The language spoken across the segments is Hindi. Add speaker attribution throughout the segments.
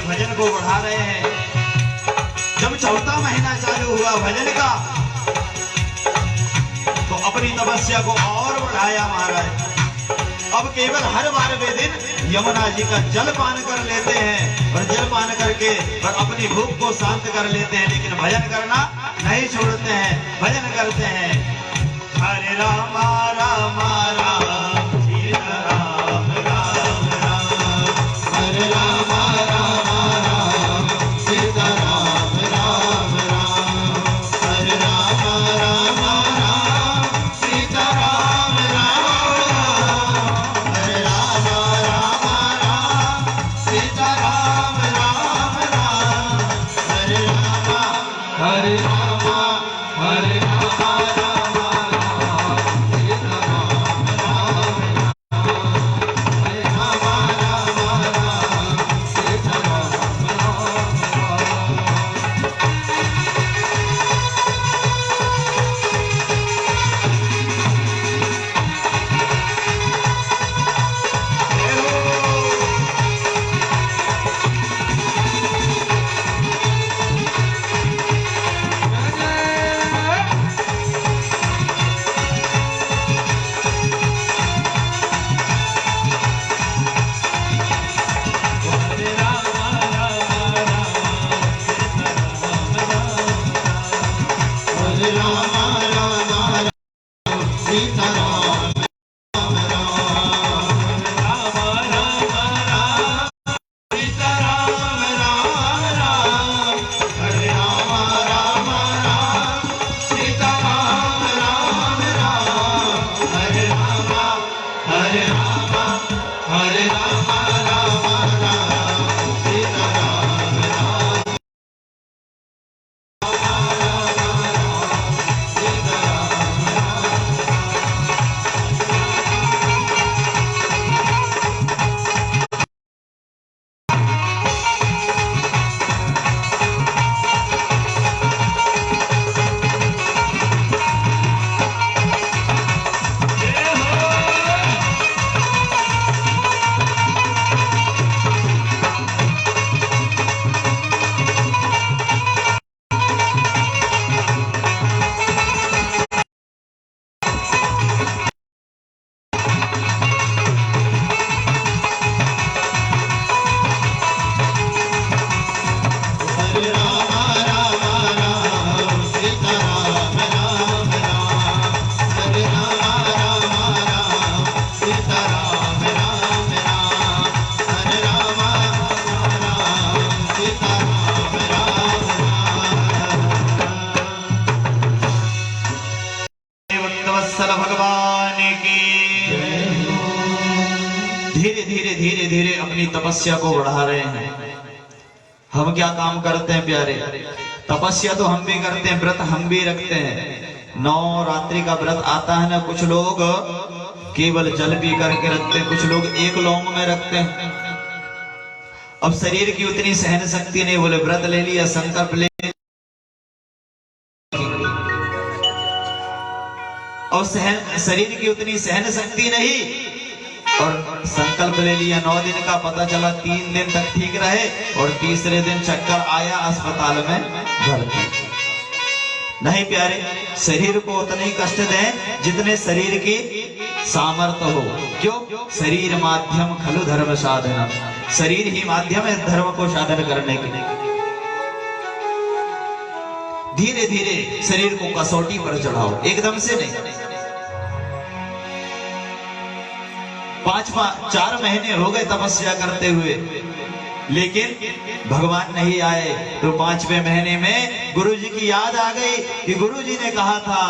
Speaker 1: भजन को बढ़ा रहे हैं। जब चौथा महीना चालू हुआ भजन का तो अपनी तपस्या को और बढ़ाया महाराज। अब केवल हर 12वें दिन यमुना जी का जल पान कर लेते हैं और जल पान करके और अपनी भूख को शांत कर लेते हैं, लेकिन भजन करना नहीं छोड़ते हैं, भजन करते हैं। हरे राम राम राम सीता राम राम राम, हरे राम राम राम सीता राम राम राम, हरे राम राम राम सीता राम राम, हरे राम राम राम सीता राम राम राम, हरे राम हरे राम हरे राम। तपस्या को बढ़ा रहे हैं। हम क्या काम करते हैं प्यारे, तपस्या तो हम भी करते हैं, व्रत हम भी रखते हैं। 9 रात्रि का व्रत आता है ना, कुछ लोग केवल जल पी करके रखते हैं, कुछ लोग एक लौंग में रखते हैं। अब शरीर की उतनी सहन शक्ति नहीं, बोले व्रत ले लिया, संकल्प ले, और शरीर की उतनी सहन शक्ति नहीं और संकल्प ले लिया 9 दिन का, पता चला 3 दिन तक ठीक रहे और तीसरे दिन चक्कर आया, अस्पताल में भर्ती। नहीं प्यारे, शरीर को उतने ही कष्ट दें जितने शरीर की सामर्थ्य हो। क्यों? शरीर माध्यम खलु धर्म साधना, शरीर ही माध्यम है धर्म को साधन करने के लिए। धीरे धीरे शरीर को कसौटी पर चढ़ाओ, एकदम से नहीं। 4 महीने हो गए तपस्या करते हुए, लेकिन भगवान नहीं आए। तो 5वें महीने में गुरुजी की याद आ गई कि गुरुजी ने कहा था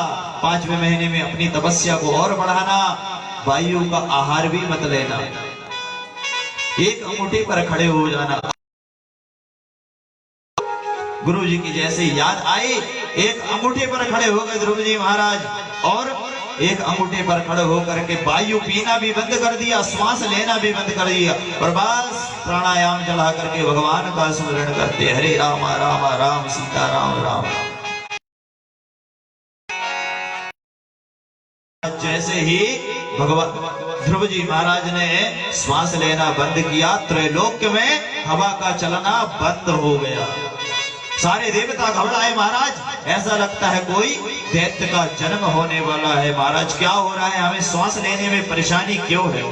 Speaker 1: 5वें महीने में अपनी तपस्या को और बढ़ाना, वायु का आहार भी मत लेना, एक अंगूठे पर खड़े हो जाना। गुरुजी की जैसे याद आई, एक अंगूठे पर खड़े हो गए ध्रुव जी महाराज, और एक अंगूठे पर खड़े होकर के वायु पीना भी बंद कर दिया, श्वास लेना भी बंद कर दिया, और बस प्राणायाम चढ़ा करके भगवान का स्मरण करते, हरे राम राम राम सीता राम राम। जैसे ही भगवान ध्रुव जी महाराज ने श्वास लेना बंद किया, त्रैलोक्य में हवा का चलना बंद हो गया। सारे देवता घबराए, महाराज ऐसा लगता है कोई दैत्य का जन्म होने वाला है। महाराज क्या हो रहा है, हमें श्वास लेने में परेशानी क्यों है?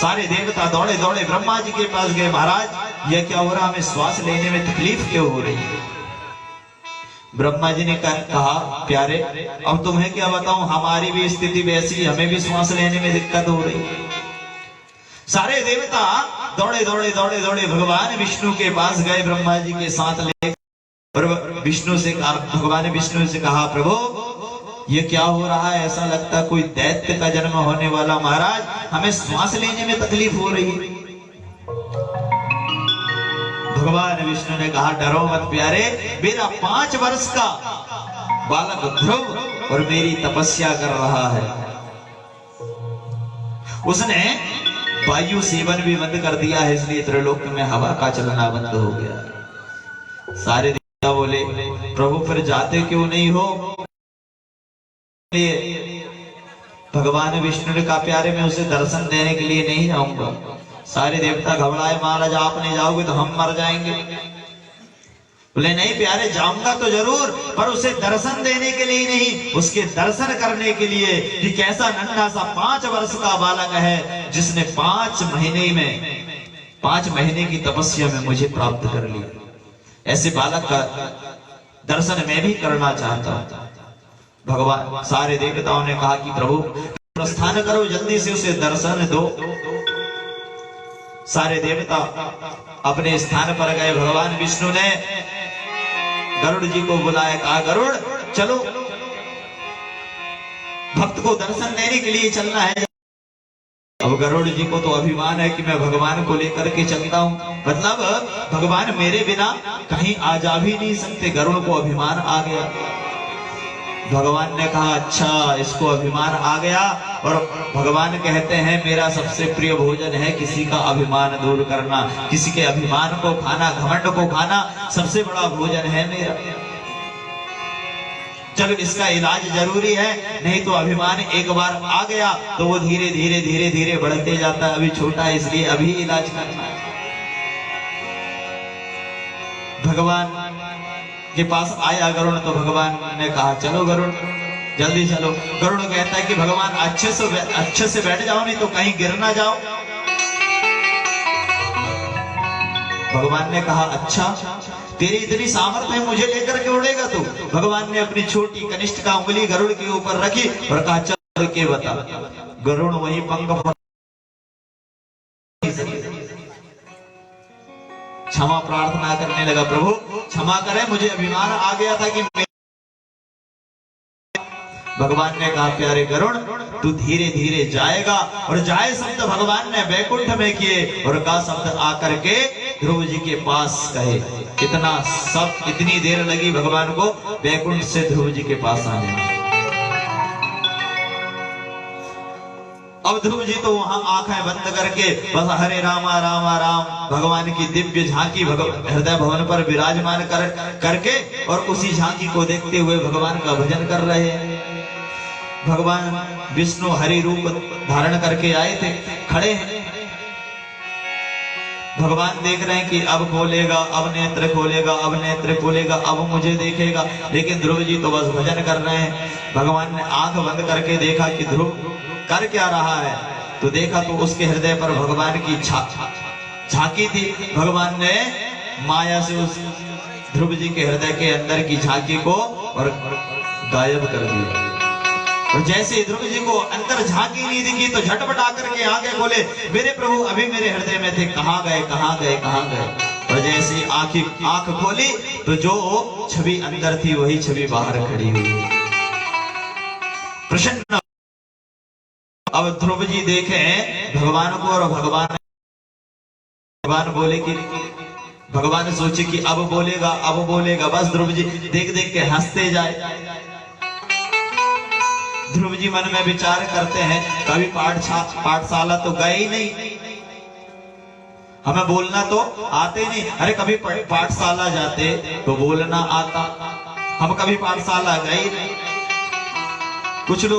Speaker 1: सारे देवता दौड़े दौड़े ब्रह्मा जी के पास गए, महाराज यह क्या हो रहा, हमें श्वास लेने में तकलीफ क्यों हो रही है? ब्रह्मा जी ने कहा, प्यारे अब तुम्हें क्या बताऊं, हमारी भी स्थिति वैसी, हमें भी श्वास लेने में दिक्कत हो रही है। सारे देवता दौड़े दौड़े दौड़े दौड़े भगवान विष्णु के पास गए, ब्रह्मा जी के साथ ले, और विष्णु से कहा, भगवान विष्णु से कहा, प्रभु ये क्या हो रहा है, ऐसा लगता कोई दैत्य का जन्म होने वाला। महाराज हमें श्वास लेने में तकलीफ हो रही है। भगवान विष्णु ने कहा, डरो मत प्यारे, मेरा 5 वर्ष का बालक ध्रुव और मेरी तपस्या कर रहा है। उसने वायु सेवन भी बंद कर दिया है, इसलिए त्रैलोक्य में हवा का चलना बंद हो गया। सारे देवता बोले, प्रभु फिर जाते क्यों नहीं हो? भगवान विष्णु ने कहा, प्यारे मैं उसे दर्शन देने के लिए नहीं जाऊंगा। सारे देवता घबराए, महाराज आप नहीं जाओगे तो हम मर जाएंगे। बोले नहीं प्यारे, जाऊंगा तो जरूर, पर उसे दर्शन देने के लिए नहीं, उसके दर्शन करने के लिए कि कैसा नन्हा सा 5 वर्ष का बालक है, जिसने 5 महीने की तपस्या में मुझे प्राप्त कर लिया। ऐसे बालक का दर्शन मैं भी करना चाहता हूं। भगवान सारे देवताओं ने कहा कि प्रभु प्रस्थान करो, जल्दी से उसे दर्शन दो। सारे देवता अपने स्थान पर गए। भगवान विष्णु ने गरुड़ जी को बुलाया, कहा गरुड़ चलो, भक्त को दर्शन देने के लिए चलना है। अब गरुड़ जी को तो अभिमान है कि मैं भगवान को लेकर के चलता हूं, मतलब भगवान मेरे बिना कहीं आ जा भी नहीं सकते। गरुड़ को अभिमान आ गया। भगवान ने कहा, अच्छा इसको अभिमान आ गया, और भगवान कहते हैं मेरा सबसे प्रिय भोजन है किसी का अभिमान दूर करना, किसी के अभिमान को खाना, घमंड को खाना सबसे बड़ा भोजन है मेरा। चलो इसका इलाज जरूरी है, नहीं तो अभिमान एक बार आ गया तो वो धीरे धीरे धीरे धीरे बढ़ते जाता है। अभी छोटा है इसलिए अभी इलाज करना है। भगवान के पास आया गरुड़, तो भगवान ने कहा चलो गरुड़ जल्दी चलो। गरुड़ कहता है कि भगवान अच्छे से बैठ जाओ, नहीं तो कहीं गिर ना जाओ। भगवान ने कहा, अच्छा तेरी इतनी सामर्थ्य है, मुझे लेकर के उड़ेगा तू? भगवान ने अपनी छोटी कनिष्ठ का उंगली गरुड़ के ऊपर रखी और कहा चल के बता। गरुड़ वही पंख क्षमा प्रार्थना करने लगा, प्रभु क्षमा करें, मुझे अभिमान आ गया था कि भगवान ने कहा, प्यारे गरुड़ तू धीरे धीरे जाएगा। और जाए शब्द भगवान ने वैकुंठ में किए, और का शब्द आकर के ध्रुव जी के पास कहे। इतनी देर लगी भगवान को वैकुंठ से ध्रुव जी के पास आने में। अब ध्रुव जी तो वहां आंखें बंद करके बस हरे रामा रामा राम भगवान की दिव्य झांकी हृदय भवन पर विराजमान करके और उसी झांकी को देखते हुए भगवान का भजन कर रहे हैं। भगवान विष्णु हरि रूप धारण करके आए थे, खड़े हैं। भगवान देख रहे हैं कि अब खोलेगा, अब नेत्र खोलेगा, अब नेत्र खोलेगा, अब मुझे देखेगा, लेकिन ध्रुव जी तो बस भजन कर रहे हैं। भगवान ने आंख बंद करके देखा कि ध्रुव कर क्या रहा है, तो देखा तो उसके हृदय पर भगवान की झांकी थी। भगवान ने माया से उस ध्रुव जी के हृदय के अंदर की झांकी को और गायब कर दिया। और जैसे ध्रुव जी को अंदर झांकी नहीं दिखी तो झटपट आकर के आंखें खोले, मेरे प्रभु अभी मेरे हृदय में थे, कहाँ गए कहाँ गए कहाँ गए। और जैसे आंख खोली तो जो छवि अंदर थी वही छवि बाहर खड़ी हुई। प्रसन्न अब ध्रुव जी देखे भगवान को, और भगवान बोले कि भगवान सोचे कि अब बोलेगा। बस ध्रुव जी देख देख के हंसते जाए। ध्रुव जी मन में विचार करते हैं, कभी पाठशाला तो गए ही नहीं, हमें बोलना तो आते नहीं। अरे कभी पाठशाला जाते तो बोलना आता, हम कभी पाठशाला गए ही नहीं। कुछ लोग